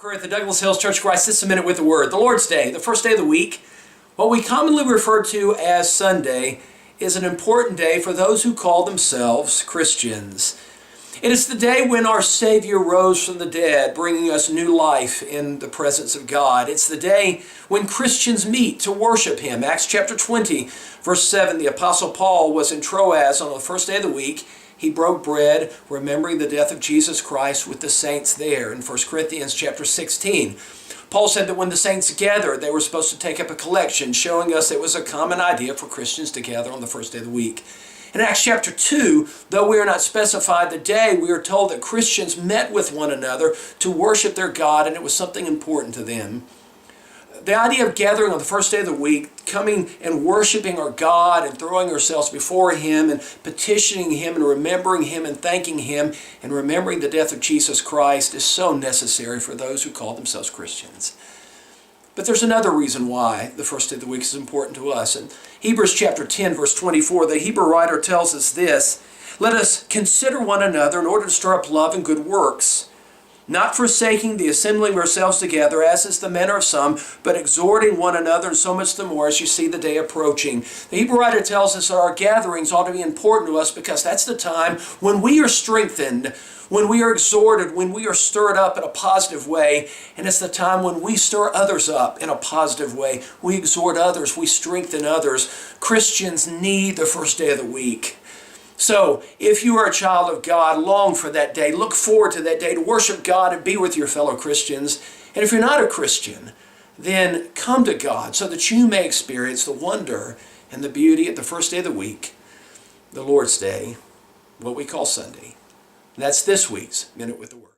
We're at the Douglas Hills Church of Christ. This is a minute with the Word. The Lord's Day, the first day of the week, what we commonly refer to as Sunday, is an important day for those who call themselves Christians. It is the day when our Savior rose from the dead, bringing us new life in the presence of God. It's the day when Christians meet to worship Him. Acts chapter 20, verse 7, the Apostle Paul was in Troas on the first day of the week. He broke bread, remembering the death of Jesus Christ with the saints there in 1 Corinthians chapter 16. Paul said that when the saints gathered, they were supposed to take up a collection, showing us it was a common idea for Christians to gather on the first day of the week. In Acts chapter 2, though we are not specified the day, we are told that Christians met with one another to worship their God, and it was something important to them. The idea of gathering on the first day of the week, coming and worshiping our God and throwing ourselves before Him and petitioning Him and remembering Him and thanking Him and remembering the death of Jesus Christ is so necessary for those who call themselves Christians. But there's another reason why the first day of the week is important to us. In Hebrews chapter 10, verse 24, the Hebrew writer tells us this: "Let us consider one another in order to stir up love and good works, not forsaking the assembling of ourselves together, as is the manner of some, but exhorting one another, and so much the more as you see the day approaching." The Hebrew writer tells us that our gatherings ought to be important to us because that's the time when we are strengthened, when we are exhorted, when we are stirred up in a positive way, and it's the time when we stir others up in a positive way. We exhort others, we strengthen others. Christians need the first day of the week. So, if you are a child of God, long for that day. Look forward to that day to worship God and be with your fellow Christians. And if you're not a Christian, then come to God so that you may experience the wonder and the beauty at the first day of the week, the Lord's Day, what we call Sunday. And that's this week's Minute with the Word.